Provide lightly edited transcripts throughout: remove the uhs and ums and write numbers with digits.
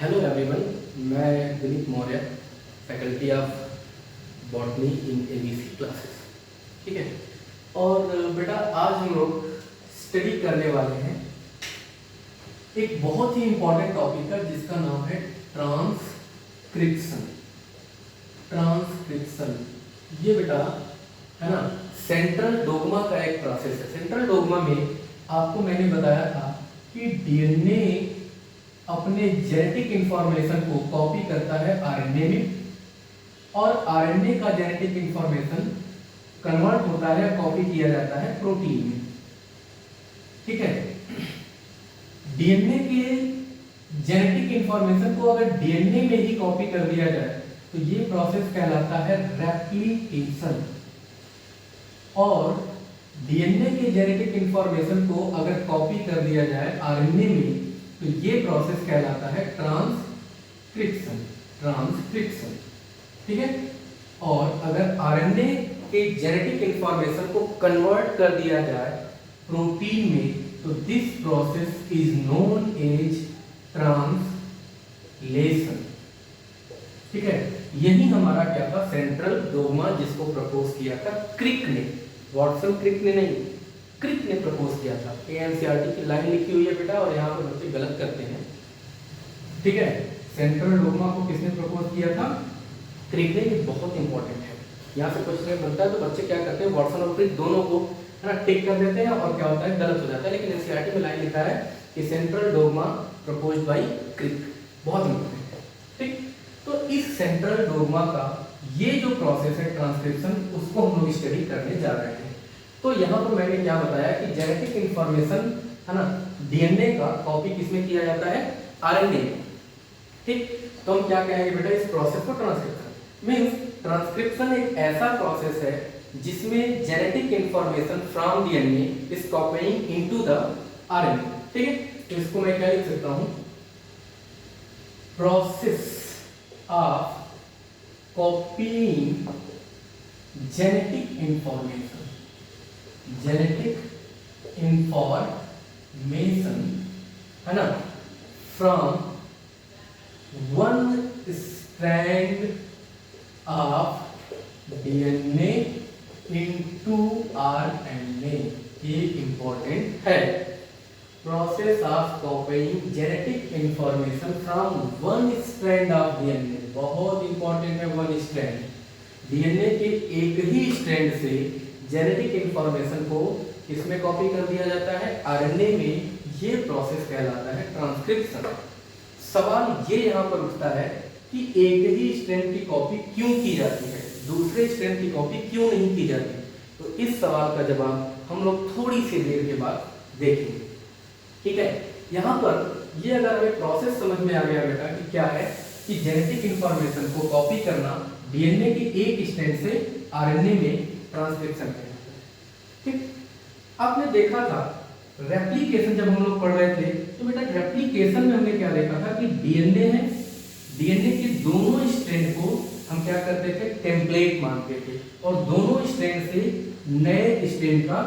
Hello everyone, मैं Dilip Maurya, faculty of botany in ABC classes. ठीक है। और बेटा आज हम लोग स्टडी करने वाले हैं एक बहुत ही इम्पोर्टेंट टॉपिक का जिसका नाम है ट्रांसक्रिप्शन। ट्रांसक्रिप्शन ये बेटा है ना, सेंट्रल डोग्मा का एक प्रोसेस है। सेंट्रल डोग्मा में आपको मैंने बताया था कि डीएनए अपने जेनेटिक इंफॉर्मेशन को कॉपी करता है आरएनए में, और आरएनए का जेनेटिक इंफॉर्मेशन कन्वर्ट होता है, कॉपी किया जाता है प्रोटीन में। ठीक है। डीएनए के जेनेटिक इंफॉर्मेशन को अगर डीएनए में ही कॉपी कर दिया जाए तो ये प्रोसेस कहलाता है रेप्लिकेशन। और डीएनए के जेनेटिक इंफॉर्मेशन को अगर कॉपी कर दिया जाए आरएनए में तो ये प्रोसेस कहलाता है ट्रांसक्रिप्शन। ट्रांसक्रिप्शन, ठीक है। और अगर आरएनए के जेनेटिक इंफॉर्मेशन को कन्वर्ट कर दिया जाए प्रोटीन में तो this process is known as translation. ठीक है। यही हमारा क्या था, सेंट्रल डोग्मा, जिसको प्रपोज किया था क्रिक ने। वॉटसन क्रिक ने नहीं, क्रिक ने प्रपोज किया था। एनसीईआरटी की लाइन लिखी हुई है बेटा, और यहाँ पे बच्चे गलत करते हैं। ठीक है। सेंट्रल डोग्मा को किसने प्रपोज किया था? क्रिक ने। ये बहुत इंपॉर्टेंट है, यहाँ से क्वेश्चन बनता है तो बच्चे क्या करते हैं, वॉटसन और क्रिक दोनों को है ना टिक कर देते हैं, और क्या होता है, गलत हो जाता है। लेकिन एनसीईआरटी में लाइन लिखा है कि सेंट्रल डोग्मा प्रपोज्ड बाय क्रिक। बहुत इंपॉर्टेंट है। ठीक। तो इस सेंट्रल डोग्मा का ये जो प्रोसेस है ट्रांसक्रिप्शन, उसको हम लोग स्टडी करने जा रहे हैं। तो यहाँ पर मैंने क्या बताया कि जेनेटिक इंफॉर्मेशन है ना, डीएनए का कॉपी किसमें किया जाता है, आरएनए में। ठीक। तो हम क्या कहेंगे बेटा इस प्रोसेस को, ट्रांसक्रिप्शन। मींस ट्रांसक्रिप्शन एक ऐसा प्रोसेस है जिसमें genetic information from DNA is copying into the RNA. ठीक है। तो इसको मैं क्या लिख सकता हूं, process of copying genetic information. Genetic information है ना, from one strand of DNA into RNA. ये इंपॉर्टेंट है। Process of copying genetic information from one strand of DNA. बहुत इंपॉर्टेंट है, वन स्ट्रैंड। डीएनए के एक ही स्ट्रैंड से जेनेटिक इंफॉर्मेशन को इसमें कॉपी कर दिया जाता है आरएनए में। ये प्रोसेस कहलाता है ट्रांसक्रिप्शन। सवाल ये यहाँ पर उठता है कि एक ही स्ट्रैंड की कॉपी क्यों की जाती है, दूसरे स्ट्रैंड की कॉपी क्यों नहीं की जाती? तो इस सवाल का जवाब हम लोग थोड़ी सी देर के बाद देखेंगे। ठीक है। यहाँ पर ये अगर हमें प्रोसेस समझ में आ गया बेटा कि क्या है, कि जेनेटिक इंफॉर्मेशन को कॉपी करना डीएनए के एक स्ट्रैंड से आरएनए में ट्रांसक्रिप्शन कहलाता है। ठीक। आपने देखा था रेप्लिकेशन, जब हम लोग पढ़ रहे थे तो बेटा रेप्लिकेशन में हमने क्या देखा था कि डीएनए है, डीएनए के दोनों स्ट्रैंड को हम क्या करते थे, टेम्पलेट मानते थे, और दोनों स्ट्रैंड से नए स्ट्रैंड का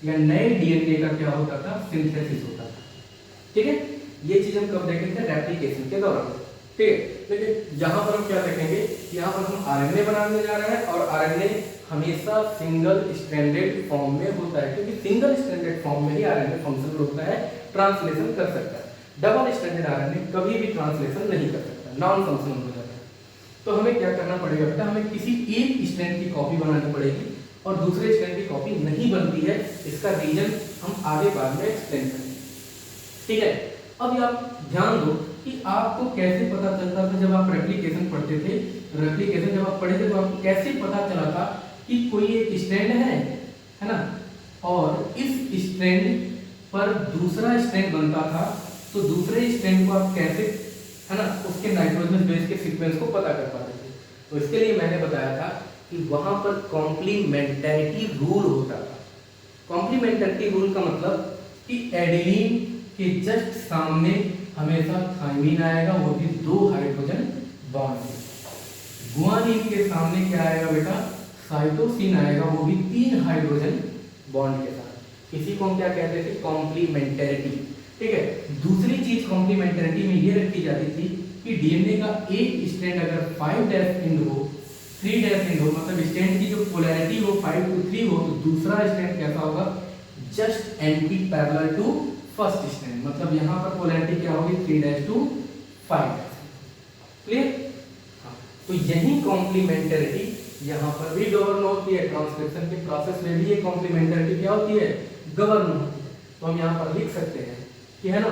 या नए डीएनए का क्या होता था, सिंथेसिस होता था। ठीक है। ये चीज हम कब देखेंगे, रेप्लिकेशन के दौरान। ठीक है। लेकिन यहाँ पर हम क्या देखेंगे, यहाँ पर हम आरएनए बनाने जा रहे हैं, और आरएनए हमेशा सिंगल स्ट्रैंडेड फॉर्म में होता है, क्योंकि सिंगल स्ट्रैंडेड फॉर्म में ही आरएनए फंक्शनल होता है, ट्रांसलेशन कर सकता है। डबल स्ट्रैंडेड आरएनए कभी भी ट्रांसलेशन नहीं कर सकता, नॉन फंक्शनल हो जाता है। तो हमें क्या करना पड़ेगा बेटा, हमें किसी एक स्ट्रैंड की कॉपी बनानी पड़ेगी, और दूसरे स्ट्रैंड की कॉपी नहीं बनती है। इसका रीजन हम आगे बाद में एक्सप्लेन करेंगे। ठीक है। अब आप ध्यान दो कि आपको कैसे पता चलता था जब आप रेप्लिकेशन पढ़ते थे, रेप्लिकेशन जब आप पढ़े थे तो आपको कैसे पता चला था कि कोई एक स्ट्रैंड है ना, और इस स्ट्रैंड पर दूसरा स्ट्रैंड बनता था, तो दूसरे स्ट्रैंड को आप कैसे है ना उसके नाइट्रोजनस बेस के सीक्वेंस को पता कर पाते थे? तो इसके लिए मैंने बताया था कि वहां पर कॉम्प्लीमेंटरिटी रूल होता था। कॉम्प्लीमेंटरिटी रूल का मतलब कि एडेनिन के जस्ट सामने हमेशा थाइमिन आएगा, वो भी 2 हाइड्रोजन बॉन्ड में। गुआनिन के सामने क्या आएगा बेटा, साइटोसिन आएगा, वो भी 3 हाइड्रोजन बॉन्ड के साथ। इसी को हम क्या कहते थे, कॉम्प्लीमेंटरिटी। ठीक है। दूसरी चीज कॉम्प्लीमेंटरिटी में ये रखी जाती थी कि डीएनए का एक स्ट्रैंड अगर 5' एंड हो, 3' एंड हो, मतलब स्ट्रैंड की जो पोलैरिटी हो 5 to 3 हो, तो दूसरा स्ट्रैंड कैसा होगा, just anti parallel to first strand, मतलब यहाँ पर पोलैरिटी क्या होगी 3' to 5'। क्लियर? तो यही कॉम्प्लीमेंटरिटी यहाँ पर भी गवर्न होती है, ट्रांसक्रिप्शन के प्रोसेस में भी ये कॉम्प्लीमेंटरिटी क्या होती है, गवर्न होती है। तो हम यहाँ पर लिख सकते हैं कि है ना,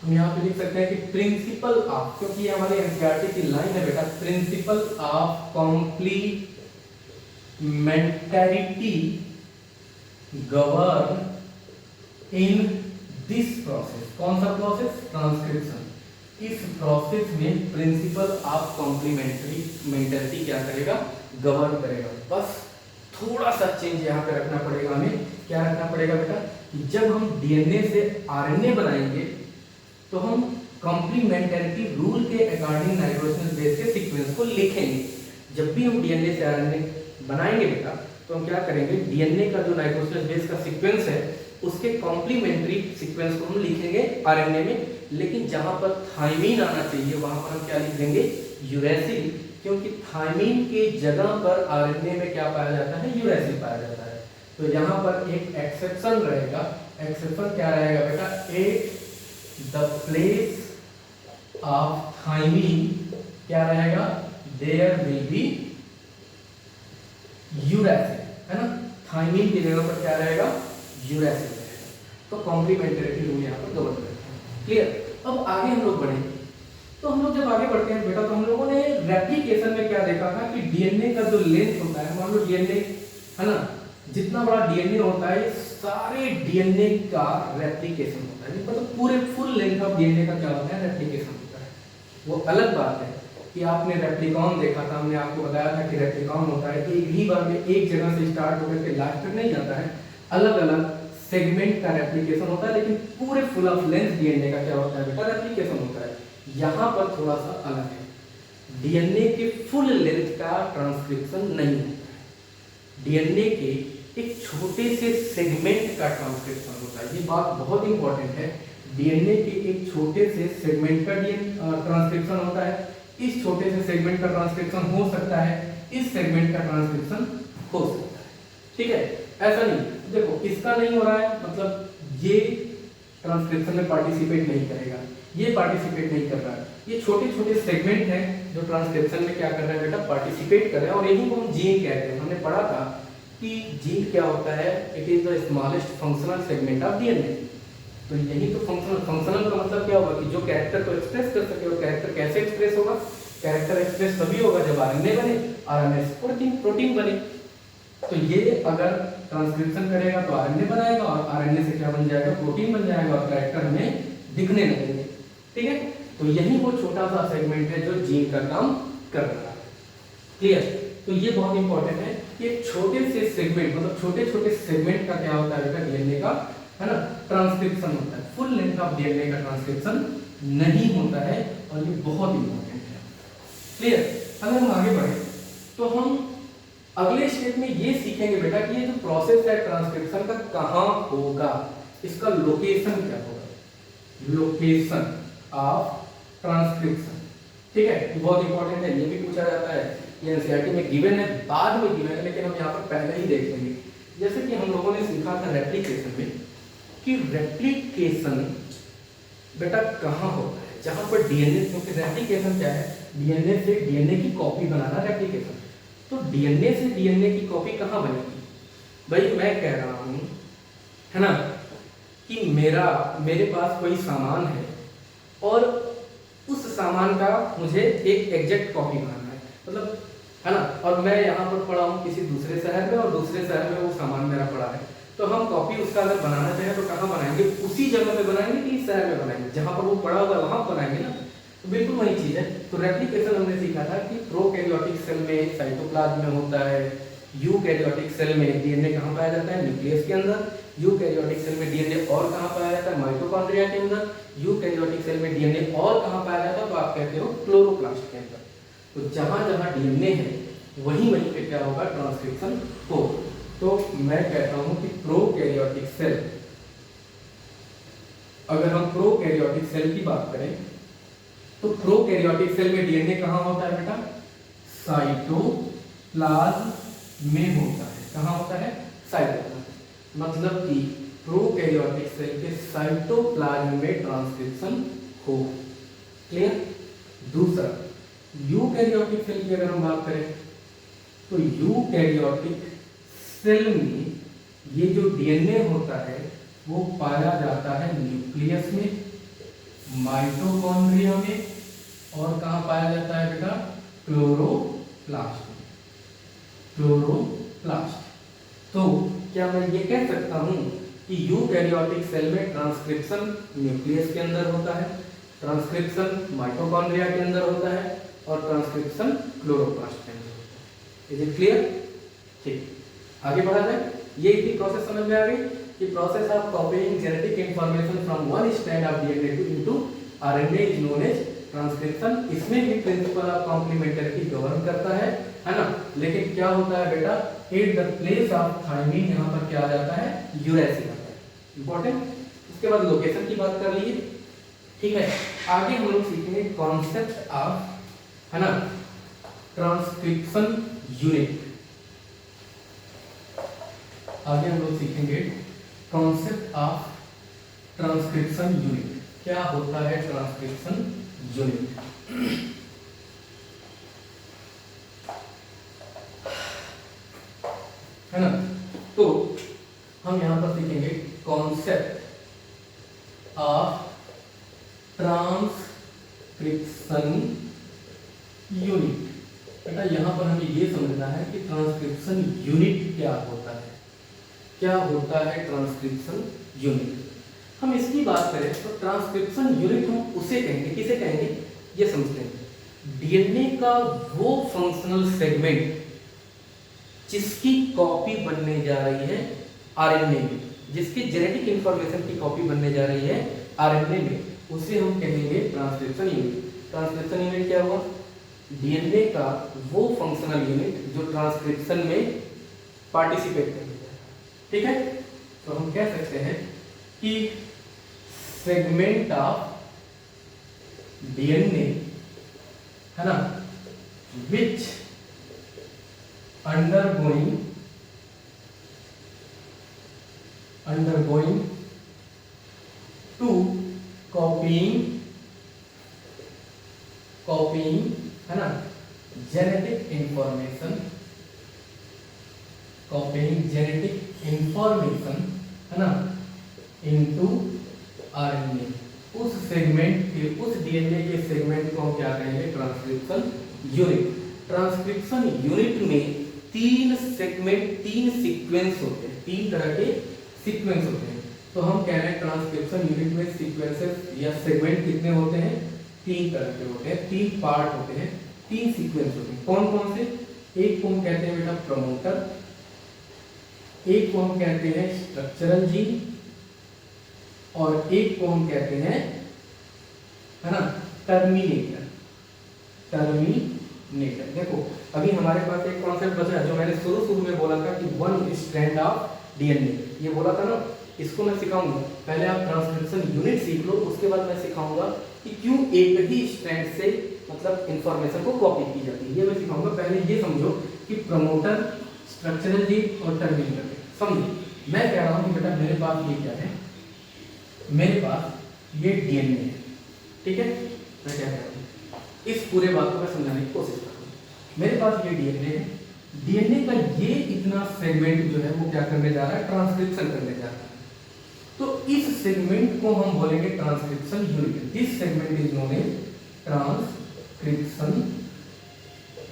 हम यहाँ पे लिख सकते हैं कि प्रिंसिपल ऑफ, क्योंकि ये हमारे एनसीईआरटी की लाइन है बेटा, principle of complementarity govern in this process. कौन सा प्रोसेस, ट्रांसक्रिप्शन। इस प्रोसेस में प्रिंसिपल ऑफ कॉम्प्लीमेंटरिटी क्या करेगा, गवर्न करेगा। बस थोड़ा सा चेंज यहाँ पे रखना पड़ेगा हमें। क्या रखना पड़ेगा बेटा, कि जब हम डीएनए से आरएनए बनाएंगे तो हम कॉम्प्लीमेंटरिटी रूल के अकॉर्डिंग नाइट्रोजनस बेस के सीक्वेंस को लिखेंगे। जब भी हम डीएनए से आरएनए बनाएंगे बेटा, तो हम क्या करेंगे, डीएनए का जो नाइट्रोजनस बेस का सीक्वेंस है उसके कॉम्प्लीमेंट्री सीक्वेंस को हम लिखेंगे आरएनए में। लेकिन जहां पर थायमीन आना चाहिए वहां पर हम क्या लिख देंगे, यूरैसिल, क्योंकि थायमीन के जगह पर आरएनए में क्या पाया जाता है, यूरैसिल पाया जाता है। तो यहाँ पर एक एक्सेप्शन रहेगा। एक्सेप्शन क्या रहेगा बेटा, at the place of thymine क्या रहेगा, देयर विल बी यूरैसिल, है ना। थायमीन की जगह पर क्या रहेगा, यूरैसिल रहेगा। तो कॉम्प्लीमेंटरिटी रूल यहाँ पर गवर्न करते हैं। क्लियर? अब आगे हम लोग बढ़ेंगे। तो हम लोग जब आगे बढ़ते हैं बेटा, तो हम लोगों ने रेप्लिकेशन में क्या देखा था कि डीएनए का जो लेंथ होता है, मान लो डीएनए है ना, जितना बड़ा डीएनए होता है सारे डीएनए का रेप्लिकेशन होता है, मतलब पूरे फुल लेंथ ऑफ डीएनए का क्या होता है, रेप्लिकेशन होता है। वो अलग बात है कि आपने रेप्लिकॉन देखा था, हमने आपको बताया था कि रेप्लिकॉन होता है एक ही बार में एक जगह से स्टार्ट होकर के लास्ट तक नहीं जाता है, अलग अलग सेगमेंट का रेप्लिकेशन होता है, लेकिन पूरे फुल ऑफ लेंथ डीएनए का क्या होता है बेटा, रेप्लिकेशन होता है। यहाँ पर थोड़ा सा अलग है, डीएनए के फुल लेंथ का ट्रांसक्रिप्शन नहीं होता है, डीएनए के एक छोटे से सेगमेंट का ट्रांसक्रिप्शन होता है। ये बात बहुत इंपॉर्टेंट है, डीएनए के एक छोटे से सेगमेंट का ट्रांसक्रिप्शन होता है। इस छोटे से सेगमेंट का ट्रांसक्रिप्शन हो सकता है, इस सेगमेंट का ट्रांसक्रिप्शन हो सकता है, ठीक है। ऐसा नहीं, देखो इसका नहीं हो रहा है, मतलब ये ट्रांसक्रिप्शन में पार्टिसिपेट नहीं करेगा, ये पार्टिसिपेट नहीं कर रहा है। ये छोटे छोटे सेगमेंट हैं जो ट्रांसक्रिप्शन में क्या कर रहे हैं बेटा, पार्टिसिपेट कर रहे हैं। और यही को हम जीन कहते हैं। हमने पढ़ा था कि जीन क्या होता है, it is the smallest functional segment of DNA. तो यही तो फंक्शनल का मतलब क्या होगा कि जो कैरेक्टर को एक्सप्रेस कर सके। और कैरेक्टर कैसे एक्सप्रेस होगा, कैरेक्टर एक्सप्रेस तभी होगा जब आरएनए बने, आरएनए से प्रोटीन बने। तो ये अगर ट्रांसक्रिप्शन करेगा तो आरएनए बनाएगा, और आरएनए से क्या बन जाएगा, प्रोटीन बन जाएगा, और कैरेक्टर हमें दिखने लगेंगे, ठीक है। तो यही वो छोटा सा सेगमेंट है जो जीन का काम कर रहा है। क्लियर? तो ये बहुत इंपॉर्टेंट है कि छोटे से सेगमेंट, मतलब छोटे छोटे सेगमेंट का क्या होता है बेटा, डीएनए का, है ना, ट्रांसक्रिप्शन होता है। फुल लेंथ ऑफ डीएनए का ट्रांसक्रिप्शन नहीं होता है, और ये बहुत इंपॉर्टेंट है। क्लियर? अगर हम आगे बढ़े तो हम अगले स्टेप में ये सीखेंगे बेटा कि ये जो प्रोसेस है ट्रांसक्रिप्शन का कहाँ होगा, इसका लोकेशन क्या होगा, लोकेशन ऑफ ट्रांसक्रिप्शन, ठीक है। ये बहुत इंपॉर्टेंट है, ये भी पूछा जाता है, ये एनसीईआरटी में गिवन है, बाद में गिवन है, लेकिन हम यहाँ पर पहले ही देख लेंगे। जैसे कि हम लोगों ने सीखा था रेप्लिकेशन में कि रेप्लिकेशन बेटा कहाँ होता है, जहाँ पर डीएनए, क्योंकि रेप्लिकेशन क्या है, डीएनए से डीएनए की कॉपी बनाना रेप्लिकेशन। तो डीएनए से डीएनए की कॉपी कहाँ बनेगी भाई, मैं कह रहा हूँ, है ना, कि मेरे पास कोई सामान है और उस सामान का मुझे एक एग्जैक्ट कॉपी बनाना है, मतलब, है ना, और मैं यहाँ पर पड़ा हूँ किसी दूसरे शहर में, और दूसरे शहर में वो सामान मेरा पड़ा है। तो हम कॉपी उसका अगर बनाना चाहें तो कहाँ बनाएंगे, उसी जगह पे बनाएंगे कि इस शहर में बनाएंगे, जहाँ पर वो पड़ा होगा वहाँ बनाएंगे ना। तो बिल्कुल वही चीज़ है। तो रेप्लिकेशन हमने सीखा था कि प्रोकैरियोटिक सेल में साइटोप्लाज्म में होता है, यूकैरियोटिक सेल में डीएनए कहाँ पाया जाता है, न्यूक्लियस के अंदर। यूकैरियोटिक सेल में डीएनए और कहाँ पाया जाता है, माइटोकॉन्ड्रिया के अंदर। यूकैरियोटिक सेल में डीएनए और कहाँ पाया जाता है, तो आप कहते हो क्लोरोप्लास्ट के अंदर। तो जहाँ जहाँ डीएनए है वहीं वहीं पे क्या होगा, ट्रांसक्रिप्शन हो। तो मैं कहता हूँ कि प्रोकैरियोटिक सेल अगर हम प्रोकैरियोटिक सेल की बात करें तो प्रोकैरियोटिक सेल में डीएनए कहाँ होता है बेटा? साइटोप्लाज्म में होता है। कहाँ होता है? साइटोप्लाज्म। मतलब कि प्रोकैरियोटिक सेल के साइटोप्लाज्म में ट्रांसक्रिप्शन हो। क्लियर? दूसरा, यूकैरियोटिक सेल की अगर हम बात करें तो यूकैरियोटिक सेल में ये जो डीएनए होता है वो पाया जाता है न्यूक्लियस में, माइटोकॉन्ड्रिया में, और कहाँ पाया जाता है बेटा? क्लोरोप्लास्ट में। क्लोरोप्लास्ट। तो क्या मैं ये कह सकता हूँ कि यूकैरियोटिक सेल में ट्रांसक्रिप्शन न्यूक्लियस के अंदर होता है, ट्रांसक्रिप्शन माइटोकॉन्ड्रिया के अंदर होता है, और ट्रांसक्रिप्शन क्लोरोप्लास्ट के अंदर होता है। Is it clear? ठीक, आगे बढ़ा जाए। ये इतनी प्रोसेस समझ में आ गई कि process of copying genetic information from one strand of DNA to into RNA is known as transcription. इसमें भी प्रिंसिपल ऑफ कॉम्प्लीमेंटरिटी गवर्न करता है ना? लेकिन क्या होता है बेटा? At the place of thymine यहाँ पर क्या आ जाता है? यूरेसिल आता है। इंपॉर्टेंट। उसके बाद लोकेशन की बात कर लीजिए, ठीक है। आगे हम लोग सीखेंगे कॉन्सेप्ट ऑफ, है ना, ट्रांसक्रिप्शन यूनिट। आगे हम लोग सीखेंगे कॉन्सेप्ट ऑफ ट्रांसक्रिप्शन यूनिट। क्या होता है ट्रांसक्रिप्शन यूनिट? है ना? तो हम यहां पर सीखेंगे कॉन्सेप्ट ऑफ ट्रांसक्रिप्शन यूनिट। बेटा यहां पर हमें ये समझना है कि ट्रांसक्रिप्शन यूनिट क्या होता है। क्या होता है ट्रांसक्रिप्शन यूनिट? हम इसकी बात करें तो ट्रांसक्रिप्शन यूनिट हम उसे कहेंगे, किसे कहेंगे ये समझते हैं। डीएनए का वो फंक्शनल सेगमेंट जिसकी कॉपी बनने जा रही है आरएनए में, जिसकी जेनेटिक इंफॉर्मेशन की कॉपी बनने जा रही है आरएनए में, उसे हम कहेंगे ट्रांसक्रिप्शन यूनिट। ट्रांसक्रिप्शन यूनिट क्या हुआ? डीएनए का वो फंक्शनल यूनिट जो ट्रांसक्रिप्शन में पार्टिसिपेट करेगा। ठीक है? तो हम कह सकते हैं कि सेगमेंट ऑफ डीएनए, है ना, विच undergoing to copying, है ना, जेनेटिक इंफॉर्मेशन, है ना, इनटू आरएनए। उस सेगमेंट के, उस डीएनए के सेगमेंट को क्या कहेंगे? Transcription unit. ट्रांसक्रिप्शन यूनिट में तीन सेगमेंट, तीन सीक्वेंस होते हैं, तीन तरह के सीक्वेंस होते हैं। तो हम कह रहे हैं ट्रांसक्रिप्शन यूनिट में सीक्वेंसेस या सेगमेंट कितने होते हैं? तीन तरह के होते हैं, तीन पार्ट होते हैं, तीन सीक्वेंस होते हैं। कौन कौन से? एक को हम कहते हैं बेटा प्रमोटर, एक को हम कहते हैं स्ट्रक्चरल जीन, और एक को हम कहते हैं, है ना, टर्मिनेटर। देखो अभी हमारे पास एक कॉन्सेप्ट बचा है जो मैंने शुरू में बोला था कि वन स्ट्रैंड ऑफ डीएनए, ये बोला था ना, इसको मैं सिखाऊंगा। पहले आप ट्रांसक्रिप्शन यूनिट सीख लो, उसके बाद मैं सिखाऊंगा कि क्यों एक ही स्ट्रैंड से मतलब इंफॉर्मेशन को कॉपी की जाती है, ये मैं सिखाऊंगा। पहले ये समझो कि प्रमोटर, स्ट्रक्चरल जीन और टर्मिनेटर। समझो मैं कह रहा हूं कि बेटा मेरे पास ये क्या है? मेरे पास ये डीएनए है, ठीक है। मैं क्या कह रहा हूं, इस पूरे बात को मैं समझाने की कोशिश कर रहा हूं। मेरे पास ये डीएनए है, डीएनए का ये इतना सेगमेंट जो है वो क्या करने जा रहा है? ट्रांसक्रिप्शन करने जा रहा है। तो इस सेगमेंट को हम बोलेंगे transcription unit. This segment is known as transcription,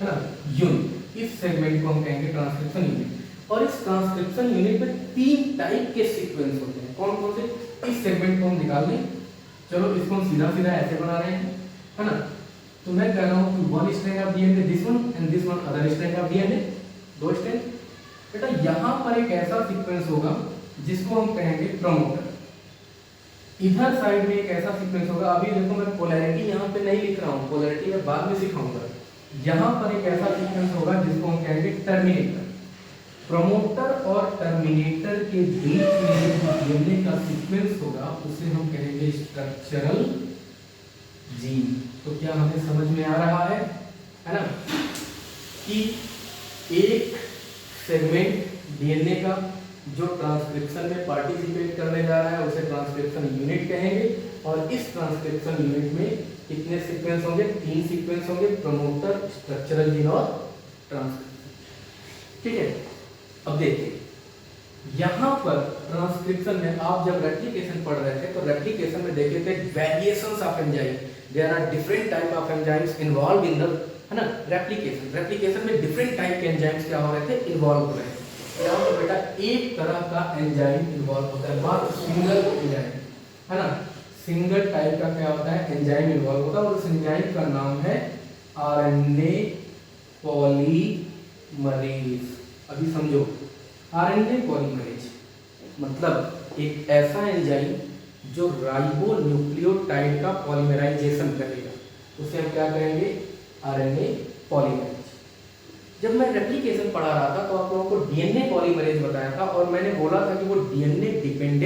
है ना, यूनिट। इस सेगमेंट को हम कहेंगे ट्रांसक्रिप्शन यूनिट। और इस ट्रांसक्रिप्शन यूनिट में तीन टाइप के सीक्वेंस होते हैं। कौन कौन से? इस सेगमेंट को हम निकाल लें, चलो इसको हम सीधा सीधा ऐसे बना रहे हैं, है ना। तो मैं कह रहा हूं कि one strand of DNA this one and this one other strand of DNA, दो स्ट्रैंड। बेटा यहां पर एक ऐसा सीक्वेंस होगा जिसको हम कहेंगे प्रमोटर। इधर साइड में एक ऐसा सीक्वेंस होगा, अभी देखो मैं पोलैरिटी यहां पे नहीं लिख रहा हूं, पोलैरिटी मैं बाद में सिखाऊंगा। यहां पर एक ऐसा सीक्वेंस होगा जिसको हम कहेंगे टर्मिनेटर। प्रमोटर और टर्मिनेटर के बीच में जो डीएनए का सीक्वेंस होगा उसे हम कहेंगे स्ट्रक्चरल जीन। तो क्या हमें समझ में आ रहा है ना, कि एक सेगमेंट डीएनए का जो ट्रांसक्रिप्शन में पार्टिसिपेट करने जा रहा है उसे ट्रांसक्रिप्शन यूनिट कहेंगे, और इस ट्रांसक्रिप्शन यूनिट में कितने सीक्वेंस होंगे, 3 सीक्वेंस होंगे, प्रमोटर, स्ट्रक्चरल जीन और ट्रांसक्रिप्शन। ठीक है, अब देखिए यहाँ पर ट्रांसक्रिप्शन में आप जब रेप्लिकेशन पढ़ रहे थे तो रेप्लिकेशन में देखे थे variations of enzyme, there are different type of enzymes involved in the, है ना, रेप्लिकेशन में डिफरेंट टाइप के एंजाइम्स क्या हो रहे थे, इन्वॉल्व हो रहे थे। यहाँ पर बेटा एक तरह का एंजाइम इन्वॉल्व होता है, बात सिंगल एंजाइम, है ना, सिंगल टाइप का क्या होता है, एंजाइम इन्वॉल्व होता है, और उस एंजाइम का नाम है आरएनए पॉलीमरेज। अभी समझो, आरएनए पॉलीमरेज मतलब एक ऐसा एंजाइम जो राइबो न्यूक्लियोटाइड का पॉलीमराइजेशन करेगा, उसे हम क्या कहेंगे, आरएनए पॉलीमरेज। जब मैं रेप्लिकेशन पढ़ा रहा था तो आप लोगों को डीएनए पॉलीमरेज बताया था, और मैंने बोला था कि वो डीएनए डिपेंडेंट